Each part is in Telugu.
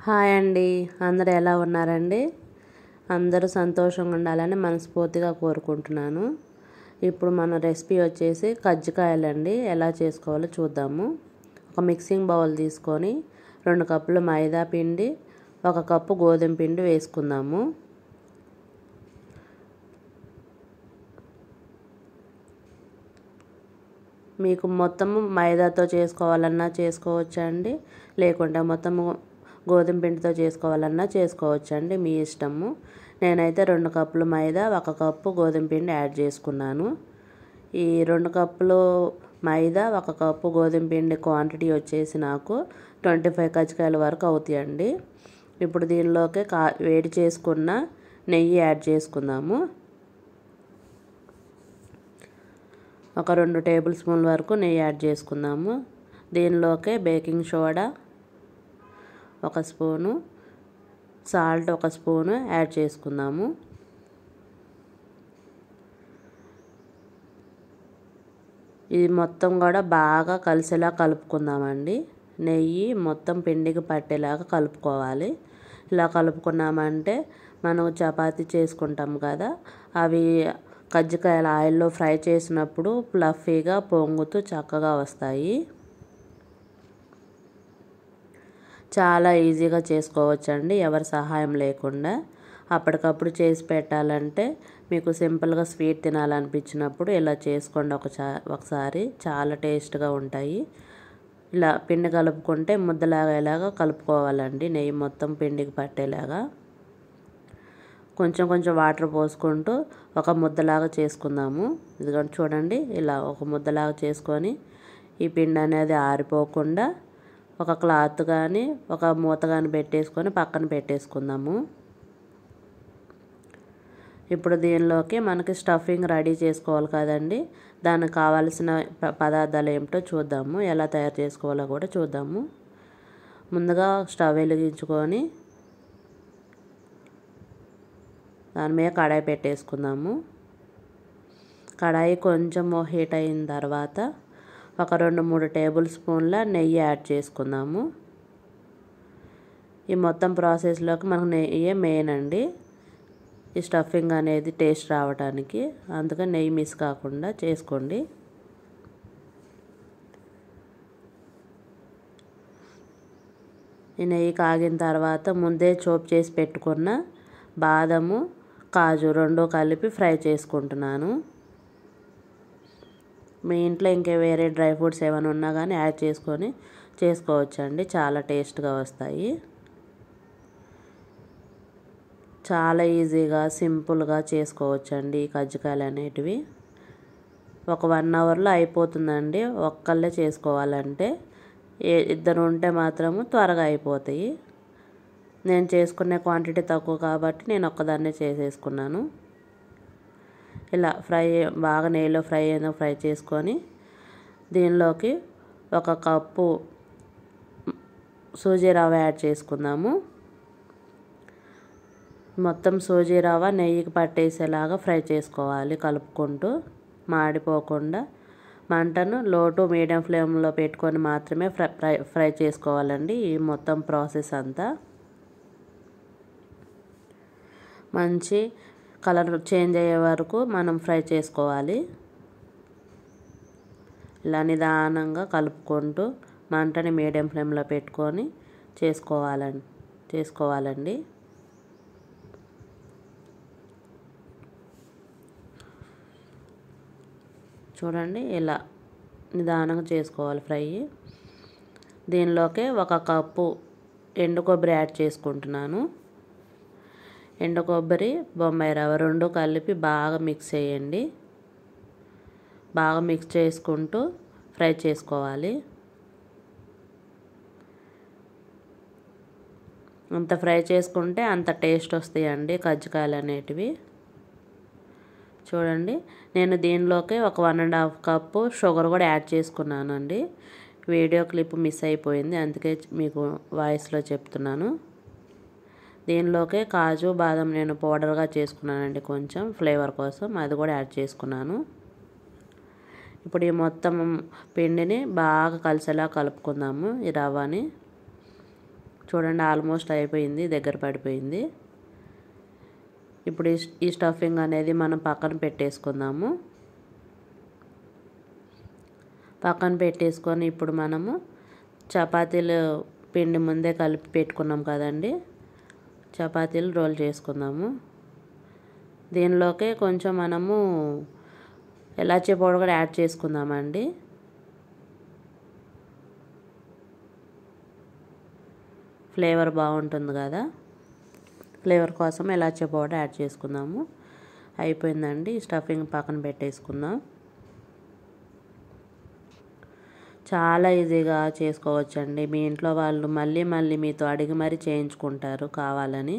హాయ్ అండి, అందరూ ఎలా ఉన్నారండి? అందరూ సంతోషంగా ఉండాలని మనస్ఫూర్తిగా కోరుకుంటున్నాను. ఇప్పుడు మన రెసిపీ వచ్చేసి కజ్జికాయలండి. ఎలా చేసుకోవాలో చూద్దాము. ఒక మిక్సింగ్ బౌల్ తీసుకొని 2 కప్పులు మైదా పిండి, 1 కప్పు గోధుమ పిండి వేసుకుందాము. మీకు మొత్తము మైదాతో చేసుకోవాలన్నా చేసుకోవచ్చండి, లేకుంటే మొత్తము గోధుమ పిండితో చేసుకోవాలన్నా చేసుకోవచ్చండి, మీ ఇష్టము. నేనైతే 2 కప్పులు మైదా, 1 కప్పు గోధుమ పిండి యాడ్ చేసుకున్నాను. ఈ 2 కప్పులు మైదా, 1 కప్పు గోధుమ పిండి క్వాంటిటీ వచ్చేసి నాకు 25 కజ్జికాయల వరకు అవుతాయండి. ఇప్పుడు దీనిలోకి వేడి చేసుకున్న నెయ్యి యాడ్ చేసుకుందాము. ఒక 2 టేబుల్ స్పూన్ల వరకు నెయ్యి యాడ్ చేసుకుందాము. దీనిలోకి baking soda 1 spoon, salt 1 spoon add చేసుకుందాము. ఇది మొత్తం కూడా బాగా కలిసేలా కలుపుకుందామండి. నెయ్యి మొత్తం పిండికి పట్టేలాగా కలుపుకోవాలి. ఇలా కలుపుకున్నామంటే మనం చపాతీ చేసుకుంటాం కదా, అవి కజ్జికాయలు ఆయిల్లో ఫ్రై చేసినప్పుడు ఫ్లఫీగా పొంగుతూ చక్కగా వస్తాయి. చాలా ఈజీగా చేసుకోవచ్చండి, ఎవరి సహాయం లేకుండా. అప్పటికప్పుడు చేసి పెట్టాలంటే మీకు సింపుల్గా స్వీట్ తినాలనిపించినప్పుడు ఇలా చేసుకోండి ఒకసారి. చాలా టేస్ట్గా ఉంటాయి. ఇలా పిండి కలుపుకుంటే ముద్దలాగా ఇలాగా కలుపుకోవాలండి, నెయ్యి మొత్తం పిండికి పట్టేలాగా. కొంచెం కొంచెం వాటర్ పోసుకుంటూ ఒక ముద్దలాగా చేసుకుందాము. ఇదిగోండి చూడండి, ఇలా ఒక ముద్దలాగా చేసుకొని ఈ పిండి అనేది ఆరిపోకుండా ఒక క్లాత్ కానీ ఒక మూత కానీ పెట్టేసుకొని పక్కన పెట్టేసుకుందాము. ఇప్పుడు దీనిలోకి మనకి స్టఫింగ్ రెడీ చేసుకోవాలి కదండి, దానికి కావాల్సిన పదార్థాలు ఏమిటో చూద్దాము. ఎలా తయారు చేసుకోవాలో కూడా చూద్దాము. ముందుగా స్టవ్ వెలిగించుకొని దాని మీద కడాయి పెట్టేసుకుందాము. కడాయి కొంచెం హీట్ అయిన తర్వాత ఒక 2-3 టేబుల్ స్పూన్ల నెయ్యి యాడ్ చేసుకుందాము. ఈ మొత్తం ప్రాసెస్లోకి మనకు నెయ్యి మెయిన్ అండి, ఈ స్టఫింగ్ అనేది టేస్ట్ రావడానికి. అందుకని నెయ్యి మిస్ కాకుండా చేసుకోండి. ఈ నెయ్యి కాగిన తర్వాత ముందే చోప్ చేసి పెట్టుకున్న బాదము, కాజు 2 కలిపి ఫ్రై చేసుకుంటున్నాను. మీ ఇంట్లో ఇంకా వేరే డ్రై ఫ్రూట్స్ ఏమైనా ఉన్నా కానీ యాడ్ చేసుకొని చేసుకోవచ్చండి, చాలా టేస్ట్గా వస్తాయి. చాలా ఈజీగా సింపుల్గా చేసుకోవచ్చండి ఈ కజ్జికాయలు అనేటివి. ఒక 1 అవర్లో అయిపోతుందండి ఒక్కళ్ళే చేసుకోవాలంటే. ఇద్దరు ఉంటే మాత్రము త్వరగా అయిపోతాయి. నేను చేసుకునే క్వాంటిటీ తక్కువ కాబట్టి నేను ఒక్కదాన్నే చేసేసుకున్నాను. ఇలా బాగా నెయ్యిలో ఫ్రై చేసుకొని దీనిలోకి 1 కప్పు సూజీ రవ్వ యాడ్ చేసుకుందాము. మొత్తం సూజీ రవ్వ నెయ్యికి పట్టేసేలాగా ఫ్రై చేసుకోవాలి, కలుపుకుంటూ మాడిపోకుండా. మంటను లో టు మీడియం ఫ్లేమ్లో పెట్టుకొని మాత్రమే ఫ్రై చేసుకోవాలండి ఈ మొత్తం ప్రాసెస్ అంతా. మంచి కలర్ చేంజ్ అయ్యే వరకు మనం ఫ్రై చేసుకోవాలి. ఇలా నిదానంగా కలుపుకుంటూ మంటని మీడియం ఫ్లేమ్లో పెట్టుకొని చేసుకోవాలండి. చూడండి, ఇలా నిదానంగా చేసుకోవాలి ఫ్రై. దీనిలోకి 1 కప్పు ఎండు కొబ్బరి యాడ్ చేసుకుంటున్నాను. ఎండు కొబ్బరి, బొంబాయి రవ్వ 2 కలిపి బాగా మిక్స్ చేయండి. బాగా మిక్స్ చేసుకుంటూ ఫ్రై చేసుకోవాలి. అంత ఫ్రై చేసుకుంటే అంత టేస్ట్ వస్తాయండి కజ్జికాయలు అనేటివి. చూడండి, నేను దీనిలోకి ఒక 1.5 కప్పు షుగర్ కూడా యాడ్ చేసుకున్నానండి. వీడియో క్లిప్ మిస్ అయిపోయింది, అందుకే మీకు వాయిస్లో చెప్తున్నాను. దీనిలోకి కాజు, బాదం నేను పౌడర్గా చేసుకున్నానండి, కొంచెం ఫ్లేవర్ కోసం, అది కూడా యాడ్ చేసుకున్నాను. ఇప్పుడు ఈ మొత్తం పిండిని బాగా కలిసేలా కలుపుకుందాము ఈ రవ్వని. చూడండి ఆల్మోస్ట్ అయిపోయింది, దగ్గర పడిపోయింది. ఇప్పుడు ఈ స్టఫింగ్ అనేది మనం పక్కన పెట్టేసుకుందాము. పక్కన పెట్టేసుకొని ఇప్పుడు మనము చపాతీలు పిండి ముందే కలిపి పెట్టుకున్నాం కదండి, చపాతీలు రోల్ చేసుకుందాము. దీనిలోకి కొంచెం మనము ఇలాచీ పౌడర్ కూడా యాడ్ చేసుకుందామండి. ఫ్లేవర్ బాగుంటుంది కదా, ఫ్లేవర్ కోసం ఇలాచీ పౌడర్ యాడ్ చేసుకుందాము. అయిపోయిందండి. స్టఫింగ్ పక్కన పెట్టేసుకుందాం. చాలా ఈజీగా చేసుకోవచ్చండి. మీ ఇంట్లో వాళ్ళు మళ్ళీ మళ్ళీ మీతో అడిగి మరీ చేయించుకుంటారు కావాలని.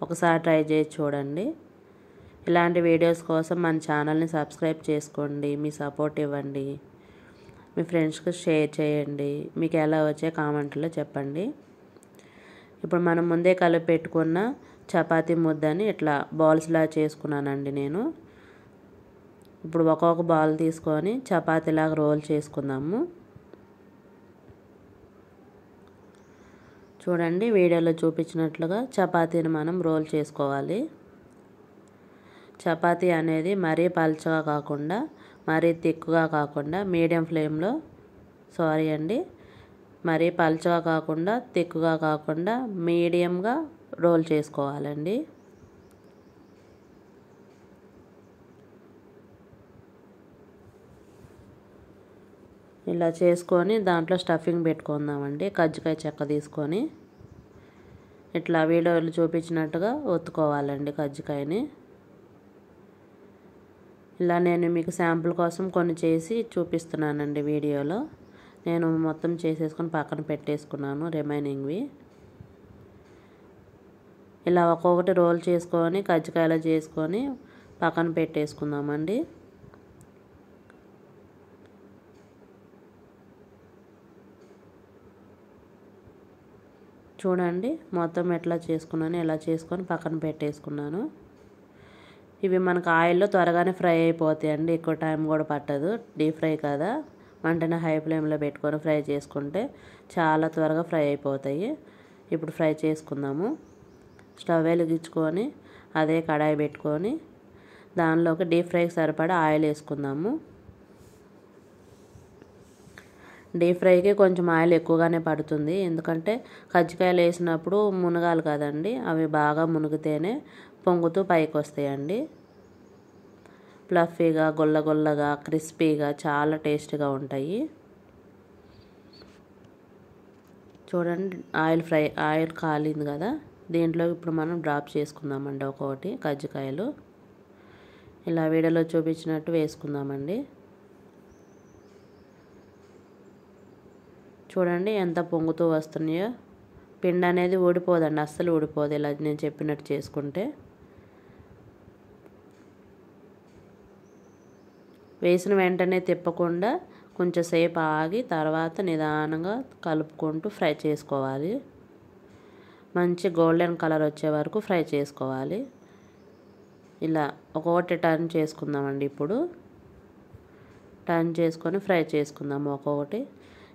ఒకసారి ట్రై చేసి చూడండి. ఇలాంటి వీడియోస్ కోసం మన ఛానల్ని సబ్స్క్రైబ్ చేసుకోండి. మీ సపోర్ట్ ఇవ్వండి. మీ ఫ్రెండ్స్కి షేర్ చేయండి. మీకు ఎలా వచ్చే కామెంట్లో చెప్పండి. ఇప్పుడు మనం ముందే కలిపి పెట్టుకున్న చపాతీ ముద్దని ఇట్లా బాల్స్లా చేసుకున్నానండి నేను. ఇప్పుడు ఒక్కొక్క బాల్ తీసుకొని చపాతీలాగా రోల్ చేసుకుందాము. చూడండి వీడియోలో చూపించినట్లుగా చపాతీని మనం రోల్ చేసుకోవాలి. చపాతీ అనేది మరీ పల్చగా కాకుండా మరీ తిక్కుగా కాకుండా మీడియం ఫ్లేమ్లో, మరీ పల్చగా కాకుండా తిక్కుగా కాకుండా మీడియంగా రోల్ చేసుకోవాలండి. ఇలా చేసుకొని దాంట్లో స్టఫింగ్ పెట్టుకుందామండి. కజ్జికాయ చెక్క తీసుకొని ఇట్లా వీడియోలు చూపించినట్టుగా ఒత్తుకోవాలండి కజ్జికాయని. ఇలా నేను మీకు శాంపుల్ కోసం కొన్ని చేసి చూపిస్తున్నానండి వీడియోలో. నేను మొత్తం చేసేసుకొని పక్కన పెట్టేసుకున్నాను రిమైనింగ్వి. ఇలా ఒక్కొక్కటి రోల్ చేసుకొని కజ్జికాయలో చేసుకొని పక్కన పెట్టేసుకుందామండి. చూడండి మొత్తం ఎట్లా చేసుకున్నాను, ఎలా చేసుకొని పక్కన పెట్టేసుకున్నాను. ఇవి మనకు ఆయిల్లో త్వరగానే ఫ్రై అయిపోతాయండి, ఎక్కువ టైం కూడా పట్టదు. డీప్ ఫ్రై కదా, మంటని హై ఫ్లేమ్లో పెట్టుకొని ఫ్రై చేసుకుంటే చాలా త్వరగా ఫ్రై అయిపోతాయి. ఇప్పుడు ఫ్రై చేసుకుందాము. స్టవ్ వెలిగించుకొని అదే కడాయి పెట్టుకొని దానిలోకి డీప్ ఫ్రైకి సరిపడా ఆయిల్ వేసుకుందాము. డీప్ ఫ్రైకి కొంచెం ఆయిల్ ఎక్కువగానే పడుతుంది, ఎందుకంటే కజ్జికాయలు వేసినప్పుడు మునగాలి కదండి. అవి బాగా మునిగితేనే పొంగుతూ పైకి వస్తాయండి. ఫ్లఫీగా, గొల్లగొల్లగా, క్రిస్పీగా చాలా టేస్టీగా ఉంటాయి. చూడండి ఆయిల్ కాలింది కదా, దీంట్లో ఇప్పుడు మనం డ్రాప్ చేసుకుందామండి ఒక్కొక్కటి కజ్జికాయలు. ఇలా వీడియోలో చూపించినట్టు వేసుకుందామండి. చూడండి ఎంత పొంగుతూ వస్తున్నాయో. పిండి అనేది ఊడిపోదండి, అస్సలు ఊడిపోదు ఇలా నేను చెప్పినట్టు చేసుకుంటే. వేసిన వెంటనే తిప్పకుండా కొంచెం సేపు ఆగి తర్వాత నిదానంగా కలుపుకుంటూ ఫ్రై చేసుకోవాలి. మంచి గోల్డెన్ కలర్ వచ్చే వరకు ఫ్రై చేసుకోవాలి. ఇలా ఒక్కొక్కటి టర్న్ చేసుకుందామండి. ఇప్పుడు టర్న్ చేసుకొని ఫ్రై చేసుకుందాము ఒక్కొక్కటి.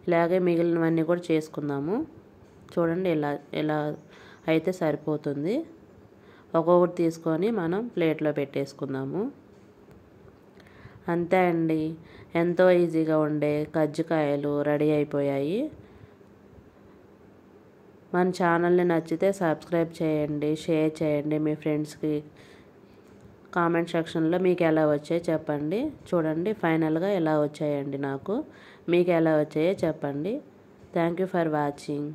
ఇలాగే మిగిలినవన్నీ కూడా చేసుకుందాము. చూడండి ఇలా అయితే సరిపోతుంది. ఒక్కొక్కటి తీసుకొని మనం ప్లేట్లో పెట్టేసుకుందాము. అంతే అండి, ఎంతో ఈజీగా ఉండే కజ్జికాయలు రెడీ అయిపోయాయి. మన ఛానల్ని నచ్చితే సబ్స్క్రైబ్ చేయండి, షేర్ చేయండి మీ ఫ్రెండ్స్కి. కామెంట్ సెక్షన్లో మీకు ఎలా వచ్చాయో చెప్పండి. చూడండి ఫైనల్గా ఎలా వచ్చాయండి నాకు. మీకు ఎలా వచ్చాయో చెప్పండి. Thank you for watching.